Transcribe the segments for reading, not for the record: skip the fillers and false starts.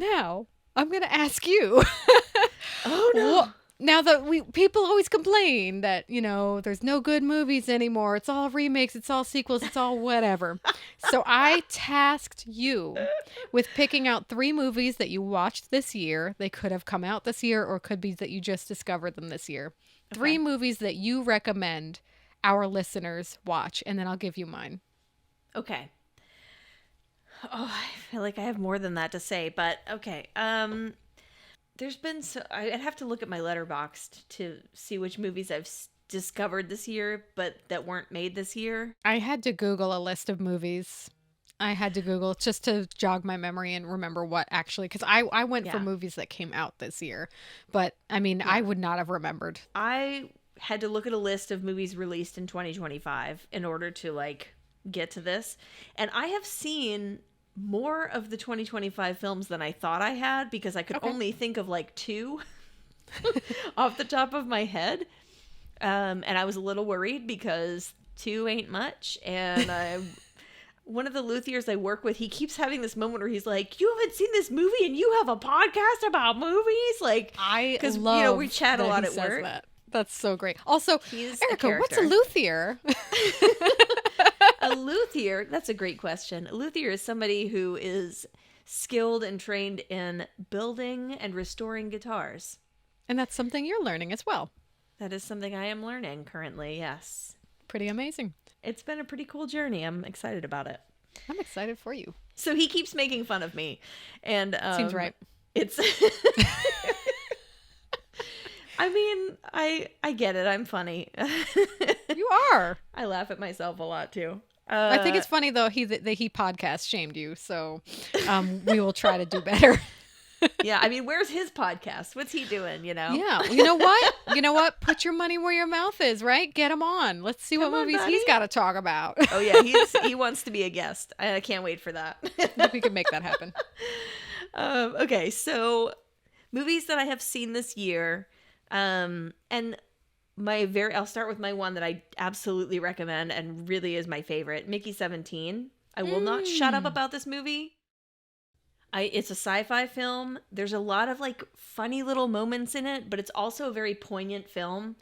Now, I'm going to ask you. Oh, no. Well, now that people always complain that, there's no good movies anymore. It's all remakes, it's all sequels, it's all whatever. So I tasked you with picking out 3 movies that you watched this year. They could have come out this year or could be that you just discovered them this year. 3 movies that you recommend our listeners watch, and then I'll give you mine. Okay. Oh, I feel like I have more than that to say, but okay. There's been I'd have to look at my Letterboxd to see which movies I've discovered this year, but that weren't made this year. I had to Google a list of movies. I had to Google just to jog my memory and remember what actually, because I went for movies that came out this year, but I mean, I would not have remembered. I had to look at a list of movies released in 2025 in order to get to this, and I have seen more of the 2025 films than I thought I had, because I could only think of 2 off the top of my head. And I was a little worried because 2 ain't much. And one of the luthiers I work with, he keeps having this moment where he's like, "You haven't seen this movie and you have a podcast about movies?" Because we chat a lot at work. That's so great. Also, He's Erica, what's a luthier? A luthier, that's a great question. A luthier is somebody who is skilled and trained in building and restoring guitars. And that's something you're learning as well. That is something I am learning currently, yes. Pretty amazing. It's been a pretty cool journey. I'm excited about it. I'm excited for you. So he keeps making fun of me. And seems right. It's I mean, I get it. I'm funny. You are. I laugh at myself a lot too. I think it's funny though that he podcast shamed you, so we will try to do better. Yeah, I mean, where's his podcast? What's he doing? Yeah, you know what? Put your money where your mouth is, right? Get him on. Let's see what movies he's got to talk about. Oh yeah, he wants to be a guest. I can't wait for that. I think we can make that happen. Okay, so movies that I have seen this year, and I'll start with my one that I absolutely recommend and really is my favorite, Mickey 17. I will not shut up about this movie. It's a sci-fi film. There's a lot of funny little moments in it, but it's also a very poignant film.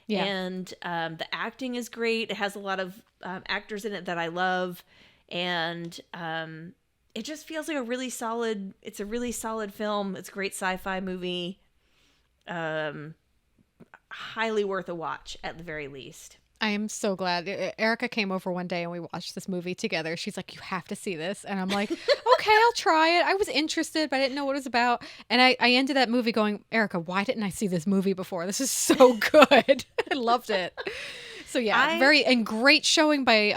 Yeah. And the acting is great. It has a lot of actors in it that I love. And it just feels like a really solid film. It's a great sci-fi movie. Highly worth a watch at the very least. I am so glad. Erica came over one day and we watched this movie together. She's like, "You have to see this." And I'm like, "Okay, I'll try it." I was interested, but I didn't know what it was about. And I ended that movie going, "Erica, why didn't I see this movie before? This is so good." I loved it. So yeah, great showing by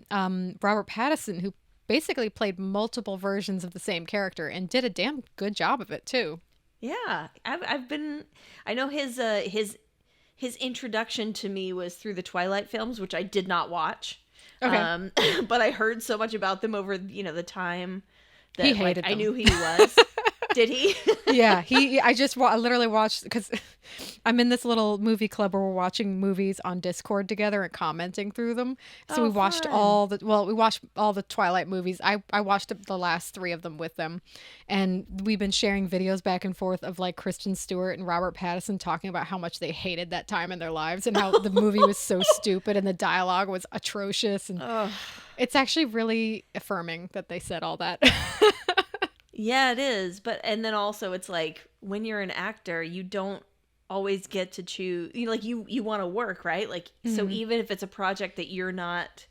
Robert Pattison, who basically played multiple versions of the same character and did a damn good job of it too. Yeah, I know his introduction to me was through the Twilight films, which I did not watch. Okay. But I heard so much about them over, the time that he hated them. I knew who he was. Did he? Yeah, I literally watched, because I'm in this little movie club where we're watching movies on Discord together and commenting through them. So we watched all the Twilight movies. I watched the last 3 of them with them, and we've been sharing videos back and forth of Kristen Stewart and Robert Pattison talking about how much they hated that time in their lives and how the movie was so stupid and the dialogue was atrocious, and it's actually really affirming that they said all that. Yeah, it is. And then also it's when you're an actor, you don't always get to choose, you want to work, right? So even if it's a project that you're not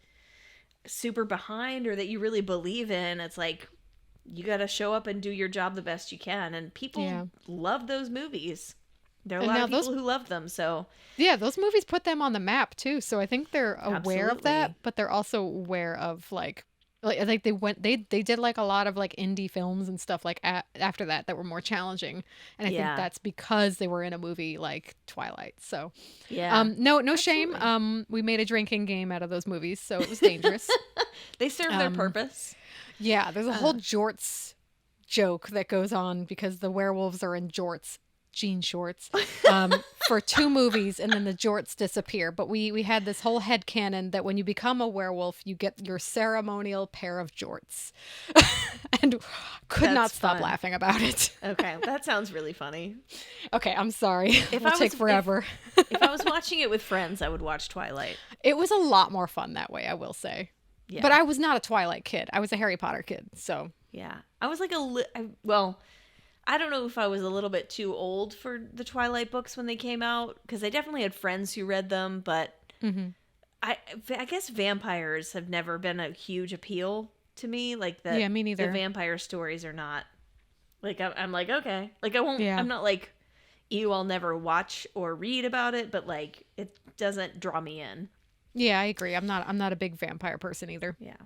super behind or that you really believe in, it's you got to show up and do your job the best you can. And people love those movies. There are a lot of people who love them. So yeah, those movies put them on the map too. So I think they're aware of that, but they're also aware of they did a lot of indie films and stuff after that were more challenging, and I think that's because they were in a movie like Twilight. So no Absolutely. Shame. We made a drinking game out of those movies, so it was dangerous. They serve their purpose. Yeah, there's a whole jorts joke that goes on because the werewolves are in jorts. jean shorts for 2 movies, and then the jorts disappear. But we had this whole headcanon that when you become a werewolf, you get your ceremonial pair of jorts. And could not stop laughing about it. Okay, that sounds really funny. Okay, I'm sorry. It'll take forever. If I was watching it with friends, I would watch Twilight. It was a lot more fun that way, I will say. Yeah. But I was not a Twilight kid. I was a Harry Potter kid, so. Yeah. I was like well, I don't know if I was a little bit too old for the Twilight books when they came out, because I definitely had friends who read them, but I guess vampires have never been a huge appeal to me. Like yeah, me neither. The vampire stories are not, like, I'm like, okay. Like, I won't, I'm not like, I'll never watch or read about it, but like, it doesn't draw me in. Yeah, I agree. I'm not a big vampire person either. Yeah.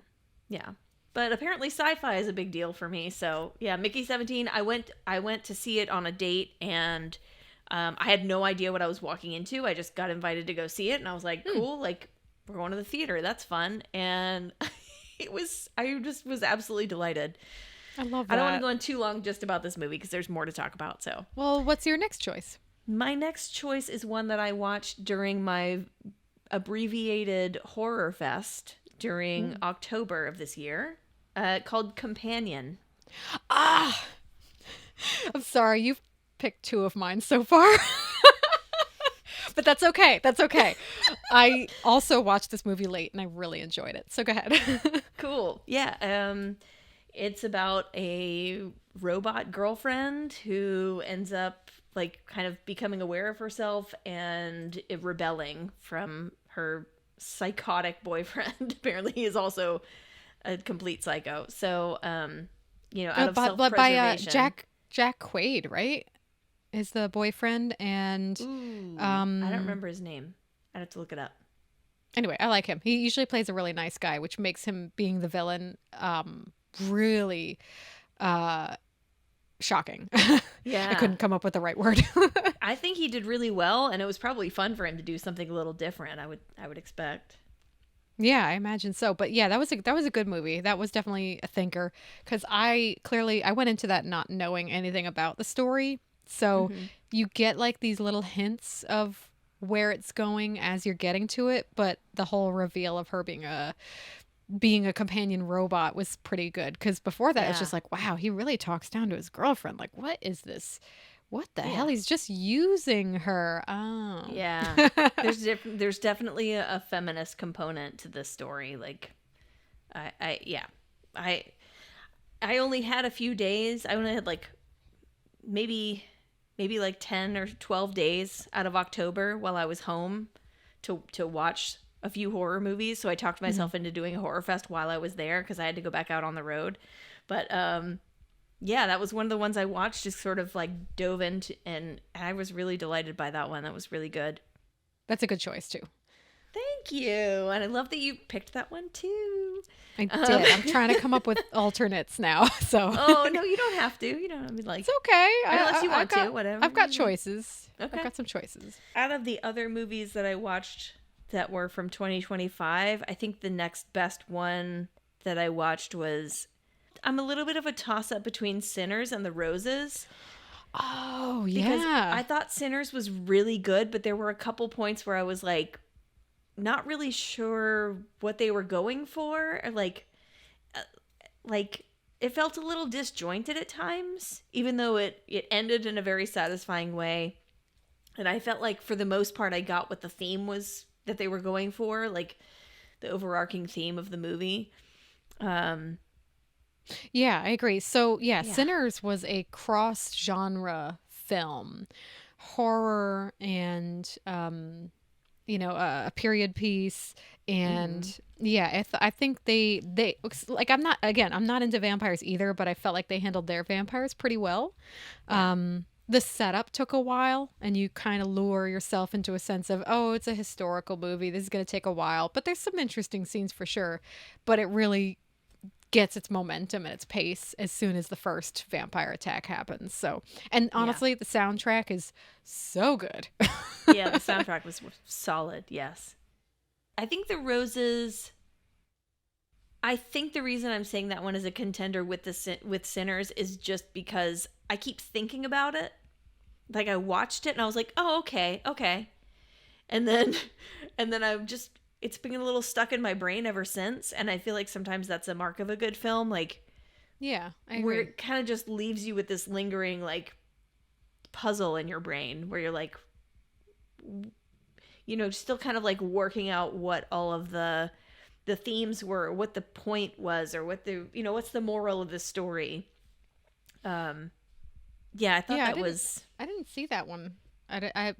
Yeah. But apparently sci-fi is a big deal for me. So yeah, Mickey 17, I went to see it on a date, and I had no idea what I was walking into. I just got invited to go see it, and I was like, cool, like, we're going to the theater. That's fun. And I just was absolutely delighted. I love that. I don't want to go on too long just about this movie because there's more to talk about. So, well, what's your next choice? My next choice is one that I watched during my abbreviated horror fest during October of this year, called Companion. I'm sorry, you've picked 2 of mine so far. But that's okay. That's okay. I also watched this movie late, and I really enjoyed it. So go ahead. Cool. Yeah. It's about a robot girlfriend who ends up like kind of becoming aware of herself and rebelling from her psychotic boyfriend. Apparently he is also a complete psycho. So, out of self-preservation. By Jack Quaid, right? Is the boyfriend, and I don't remember his name. I'd have to look it up. Anyway, I like him. He usually plays a really nice guy, which makes him being the villain really shocking. Yeah. I couldn't come up with the right word. I think he did really well, and it was probably fun for him to do something a little different, I would expect. Yeah, I imagine so. But yeah, that was a good movie. That was definitely a thinker, because I went into that not knowing anything about the story. So you get like these little hints of where it's going as you're getting to it, but the whole reveal of her being a companion robot was pretty good, because before that it's just like, wow, he really talks down to his girlfriend. Like, what is this? What the hell? He's just using her. Oh. Yeah. There's definitely a feminist component to this story. Like, I only had a few days. I only had like maybe like 10 or 12 days out of October while I was home to watch a few horror movies. So I talked myself into doing a horror fest while I was there, because I had to go back out on the road. But yeah, that was one of the ones I watched, just sort of like dove into, and I was really delighted by that one. That was really good. That's a good choice too. Thank you. And I love that you picked that one too. I did. I'm trying to come up with alternates now. So. Oh, no, you don't have to. You don't have to be like. It's okay. Unless you want to, whatever. I've got choices. Okay. I've got some choices. Out of the other movies that I watched that were from 2025, I think the next best one that I watched was, I'm a little bit of a toss-up between Sinners and The Roses. Oh, yeah. Because I thought Sinners was really good, but there were a couple points where I was like, not really sure what they were going for. Or like it felt a little disjointed at times, even though it ended in a very satisfying way. And I felt like for the most part, I got what the theme was that they were going for, like the overarching theme of the movie. Yeah, I agree. So yeah, Sinners was a cross-genre film, horror and a period piece, and I think they like, I'm not into vampires either, but I felt like they handled their vampires pretty well. The setup took a while, and you kind of lure yourself into a sense of, oh, it's a historical movie, this is going to take a while, but there's some interesting scenes for sure, but it really gets its momentum and its pace as soon as the first vampire attack happens. So, and honestly, the soundtrack is so good. Yeah, the soundtrack was solid. Yes. I think The Roses, I think the reason I'm saying that one is a contender with Sinners is just because I keep thinking about it. like I watched it and I was like, oh, okay, okay. And then I've just, it's been a little stuck in my brain ever since. And I feel like sometimes that's a mark of a good film. Like, Yeah, I agree. where it kind of just leaves you with this lingering like puzzle in your brain where you're like, you know, still kind of like working out what all of the themes were, what the point was, or what the, you know, what's the moral of the story. Yeah, I thought Yeah, that was, I didn't see that one. I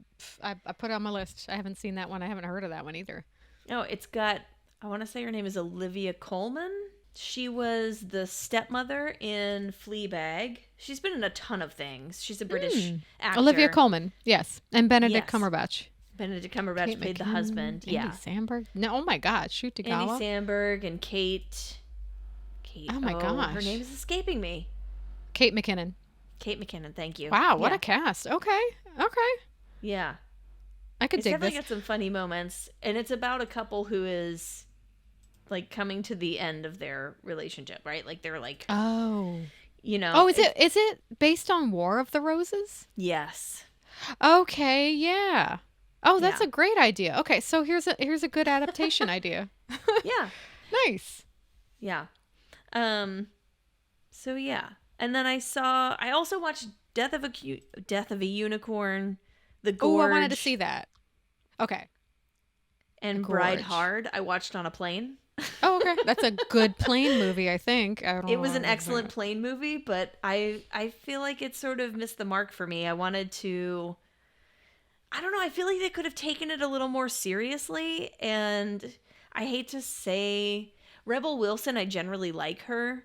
put it on my list. I haven't seen that one. I haven't heard of that one either. oh, it's got, I want to say her name is Olivia Colman. She was the stepmother in Fleabag. She's been in a ton of things. She's a British actor. Olivia Colman, yes, and Benedict Yes. Cumberbatch. Benedict Cumberbatch Kate played the McKinnon, husband. Andy Yeah. Samberg. No, oh my God, shoot to Andy Samberg and Kate. Oh my her gosh. name is escaping me. Kate McKinnon. Kate McKinnon, thank you. Wow, what Yeah. a cast. Okay, okay, Yeah. I could It's dig definitely this. got some funny moments. And it's about a couple who is like coming to the end of their relationship, right? Like they're like, Oh, you know. oh, is it based on War of the Roses? Yes. Okay, yeah. Oh, that's Yeah. a great idea. Okay, so here's a good adaptation idea. Yeah. Nice. Yeah. So yeah. And then I also watched Death of a Unicorn, The Oh, Gorge, I wanted to see that. Okay. and The Bride Gorge. Hard. I watched on a plane. Oh, okay. That's a good plane movie, I think. I don't It was know. an excellent plane movie, but I feel like it sort of missed the mark for me. I wanted to, I don't know, I feel like they could have taken it a little more seriously, and I hate to say Rebel Wilson, I generally like her,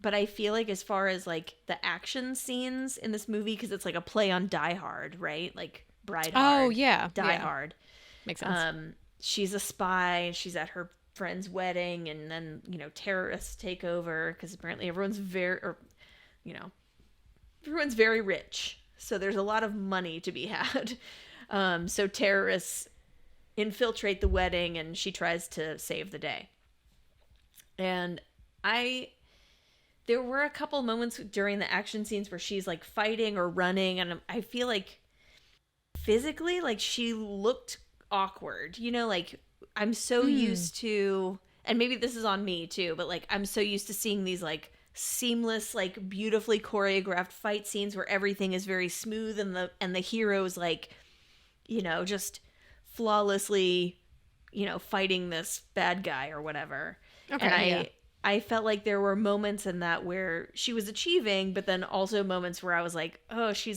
but I feel like as far as like the action scenes in this movie, because it's like a play on Die Hard, right? Like Bride Hard. Oh, yeah. Die yeah. Hard. Makes sense. She's a spy. She's at her friend's wedding, and then, you know, terrorists take over because apparently everyone's everyone's very rich. So there's a lot of money to be had. So terrorists infiltrate the wedding, and she tries to save the day. And there were a couple moments during the action scenes where she's like fighting or running, and I feel like physically, like she looked awkward, you know, like I'm so used to, and maybe this is on me too, but like I'm so used to seeing these like seamless, like beautifully choreographed fight scenes where everything is very smooth, and the hero's like, you know, just flawlessly, you know, fighting this bad guy or whatever. Okay, And yeah. I felt like there were moments in that where she was achieving, but then also moments where I was like, oh, she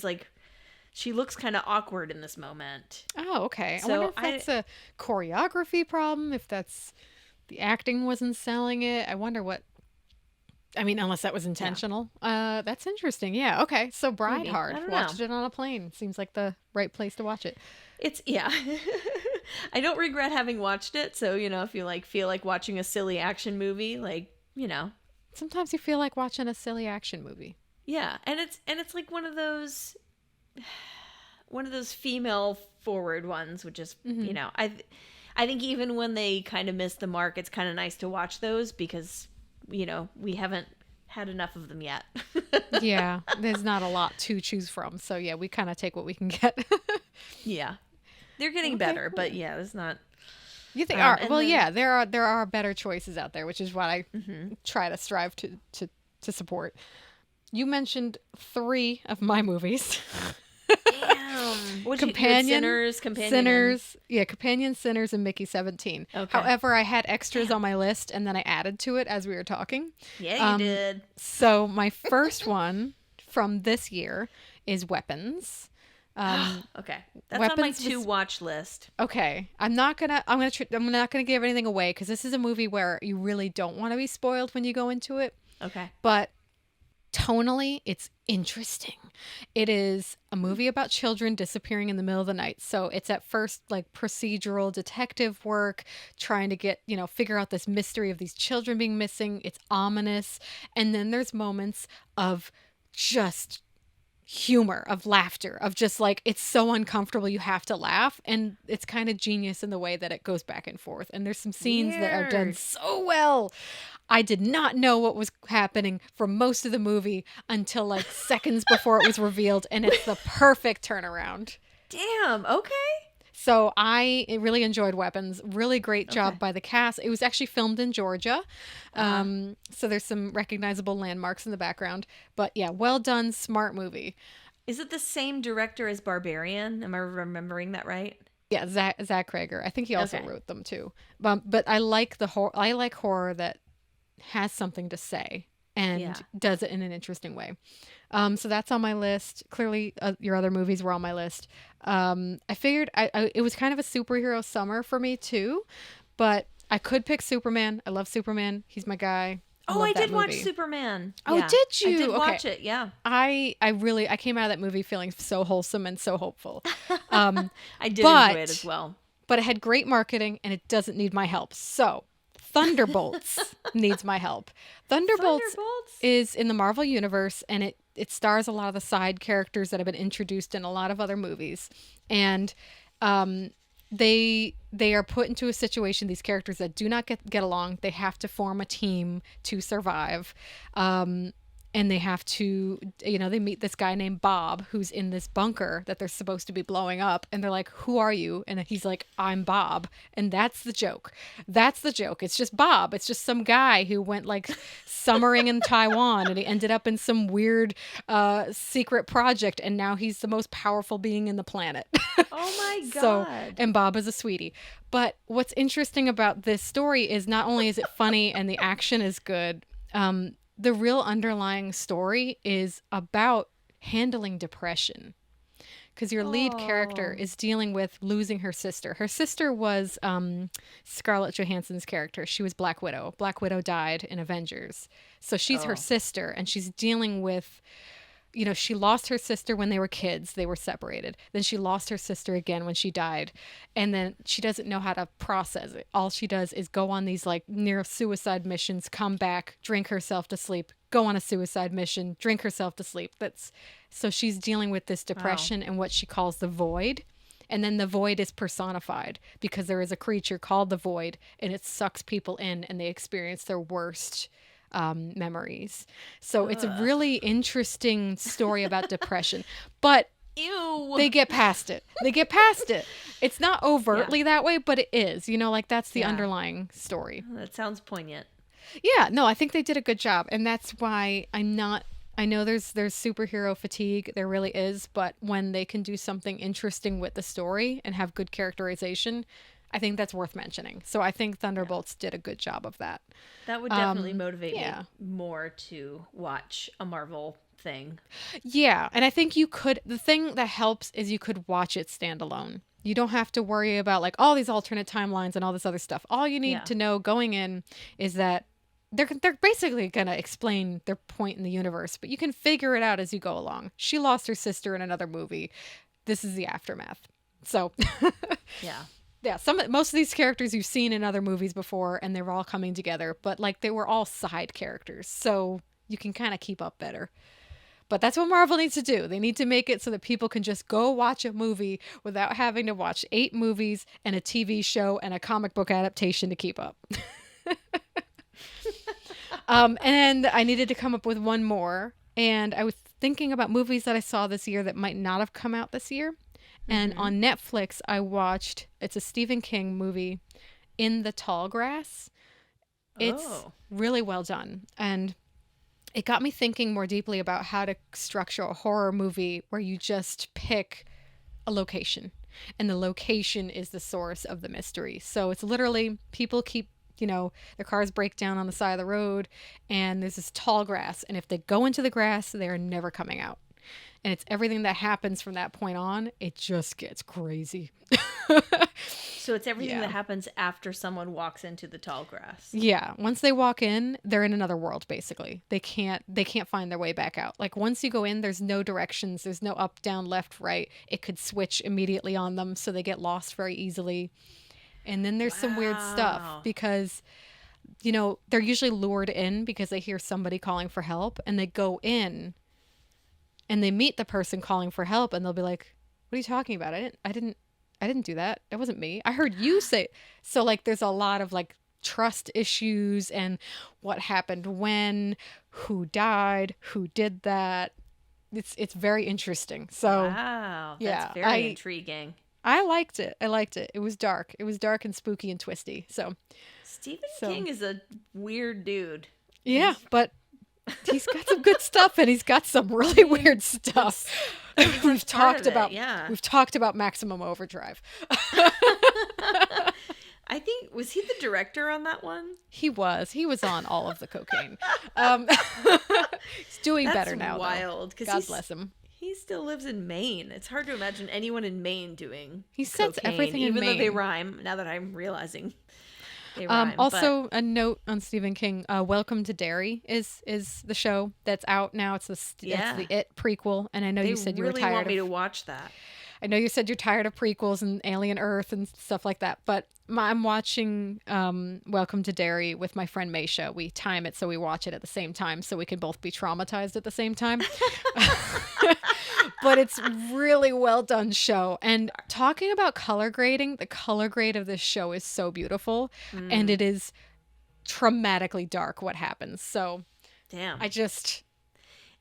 looks kind of awkward in this moment. Oh, okay. I So wonder if that's a choreography problem, if that's the acting wasn't selling it. I wonder what. I mean, unless that was intentional. That's interesting. Yeah. Okay. So Bride Maybe. Hard. I don't Watched know. it on a plane. Seems like the right place to watch it. It's, yeah. I don't regret having watched it. So, you know, if you like feel like watching a silly action movie, like, you know, Sometimes you feel like watching a silly action movie. yeah. And it's like one of those female forward ones, which is, you know, I think even when they kind of miss the mark, it's kind of nice to watch those because, you know, we haven't had enough of them yet. Yeah. There's not a lot to choose from. So yeah, we kind of take what we can get. Yeah. They're getting Okay, better, cool. but yeah, it's not. You think And then- yeah, there are better choices out there, which is what I try to strive to support. You mentioned 3 of my movies. Damn. What'd you had Sinners, Companion. Sinners, yeah, Companion, Sinners, and Mickey 17. Okay. However, I had extras on my list, and then I added to it as we were talking. Yeah, you did. So my first one from this year is Weapons. Okay. That's on my Weapons to was- watch list. Okay, I'm not gonna give anything away because this is a movie where you really don't want to be spoiled when you go into it. Okay. But tonally, it's interesting. It is a movie about children disappearing in the middle of the night. So it's at first like procedural detective work, trying to get, you know, figure out this mystery of these children being missing. It's ominous. And then there's moments of just humor, of laughter, of just like, it's so uncomfortable you have to laugh. And it's kind of genius in the way that it goes back and forth. And there's some scenes that are done Weird. so well. I did not know what was happening for most of the movie until like seconds before it was revealed, and it's the perfect turnaround. Damn. Okay. So I really enjoyed Weapons. Really great job Okay. by the cast. It was actually filmed in Georgia. So there's some recognizable landmarks in the background. But yeah, well done, smart movie. Is it the same director as Barbarian? Am I remembering that right? Yeah, Zach Krager. I think he also Okay. wrote them too. But I like the horror. I like horror that has something to say and Yeah. does it in an interesting way. So that's on my list. Clearly, your other movies were on my list. I figured it was kind of a superhero summer for me too, but I could pick Superman. I love Superman. He's my guy. Oh, love I that did watch movie. Superman. Oh, Yeah. did you? I did Okay. watch it. Yeah. I came out of that movie feeling so wholesome and so hopeful. I did but- enjoy it as well. But it had great marketing and it doesn't need my help. So Thunderbolts needs my help. Thunderbolts is in the Marvel universe, and it stars a lot of the side characters that have been introduced in a lot of other movies. And they are put into a situation, these characters that do not get along, they have to form a team to survive. And they have to, they meet this guy named Bob who's in this bunker that they're supposed to be blowing up. And they're like, who are you? And he's like, I'm Bob. And that's the joke. That's the joke. It's just Bob. It's just some guy who went like summering in Taiwan and he ended up in some weird secret project. And now he's the most powerful being in the planet. Oh my God. So, and Bob is a sweetie. But what's interesting about this story is not only is it funny and the action is good, the real underlying story is about handling depression. Because your lead character is dealing with losing her sister. Her sister was Scarlett Johansson's character. She was Black Widow. Black Widow died in Avengers. So she's her sister, and she's dealing with, she lost her sister when they were kids. They were separated. Then she lost her sister again when she died. And then she doesn't know how to process it. All she does is go on these like near suicide missions, come back, drink herself to sleep, go on a suicide mission, drink herself to sleep. So she's dealing with this depression and what she calls the void. And then the void is personified because there is a creature called the void, and it sucks people in and they experience their worst memories. So it's a really interesting story about depression, but Ew. they get past it. It's not overtly that way, but it is, like that's the underlying story. That sounds poignant. Yeah, no, I think they did a good job. And that's why I know there's superhero fatigue. There really is. But when they can do something interesting with the story and have good characterization, I think that's worth mentioning. So I think Thunderbolts did a good job of that. That would definitely motivate me more to watch a Marvel thing. Yeah. And I think the thing that helps is you could watch it standalone. You don't have to worry about like all these alternate timelines and all this other stuff. All you need to know going in is that they're basically going to explain their point in the universe, but you can figure it out as you go along. She lost her sister in another movie. This is the aftermath. So Yeah. yeah, most of these characters you've seen in other movies before, and they're all coming together, but like they were all side characters, so you can kind of keep up better. But that's what Marvel needs to do. They need to make it so that people can just go watch a movie without having to watch 8 movies and a TV show and a comic book adaptation to keep up. And I needed to come up with one more, and I was thinking about movies that I saw this year that might not have come out this year. And on Netflix, I watched, it's a Stephen King movie, In the Tall Grass. It's really well done. And it got me thinking more deeply about how to structure a horror movie where you just pick a location. And the location is the source of the mystery. So it's literally people keep, their cars break down on the side of the road and there's this tall grass. And if they go into the grass, they are never coming out. And it's everything that happens from that point on. It just gets crazy. So it's everything that happens after someone walks into the tall grass. Yeah. Once they walk in, they're in another world, basically. They can't find their way back out. Like once you go in, there's no directions. There's no up, down, left, right. It could switch immediately on them. So they get lost very easily. And then there's some weird stuff because, they're usually lured in because they hear somebody calling for help and they go in. And they meet the person calling for help and they'll be like, what are you talking about? I didn't do that. That wasn't me. I heard you say. So like, there's a lot of like trust issues and what happened when, who died, who did that. It's very interesting. So wow, that's yeah, very intriguing. I liked it. It was dark. It was dark and spooky and twisty. So Stephen King is a weird dude. Yeah, but he's got some good stuff and he's got some really weird stuff. We've talked about Maximum Overdrive. I think, was he the director on that one? He was on all of the cocaine. He's doing better now. That's wild. God bless him. He still lives in Maine. It's hard to imagine anyone in Maine doing He sets cocaine, everything in Maine. even though they rhyme, now that I'm realizing they rhyme. Also, a note on Stephen King, Welcome to Derry is the show that's out now. It's the It prequel, and I know you said you were tired. They really want me to watch that. I know you said you're tired of prequels and Alien Earth and stuff like that, but I'm watching Welcome to Derry with my friend Meisha. We time it so we watch it at the same time so we can both be traumatized at the same time. But it's really well done show. And talking about color grading, the color grade of this show is so beautiful, and it is traumatically dark what happens. So damn.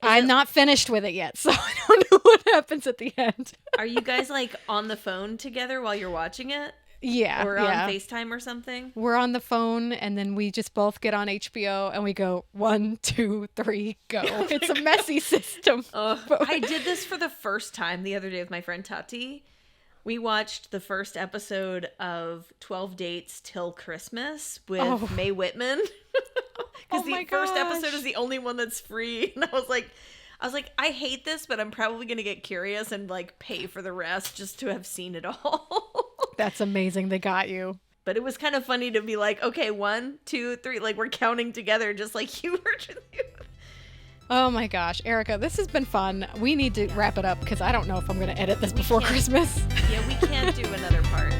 I'm not finished with it yet, so I don't know what happens at the end. Are you guys like on the phone together while you're watching it? Yeah. Or on FaceTime or something? We're on the phone and then we just both get on HBO and we go 1, 2, 3, go. It's a messy system. I did this for the first time the other day with my friend Tati. We watched the first episode of 12 Dates Till Christmas with Mae Whitman. Because the first episode is the only one that's free. And I was like, I hate this, but I'm probably going to get curious and like pay for the rest just to have seen it all. That's amazing. They got you. But it was kind of funny to be like, okay, 1, 2, 3, like we're counting together just like you were. Oh my gosh, Erica, this has been fun. We need to wrap it up because I don't know if I'm going to edit this before Christmas. Yeah, we can't do another part.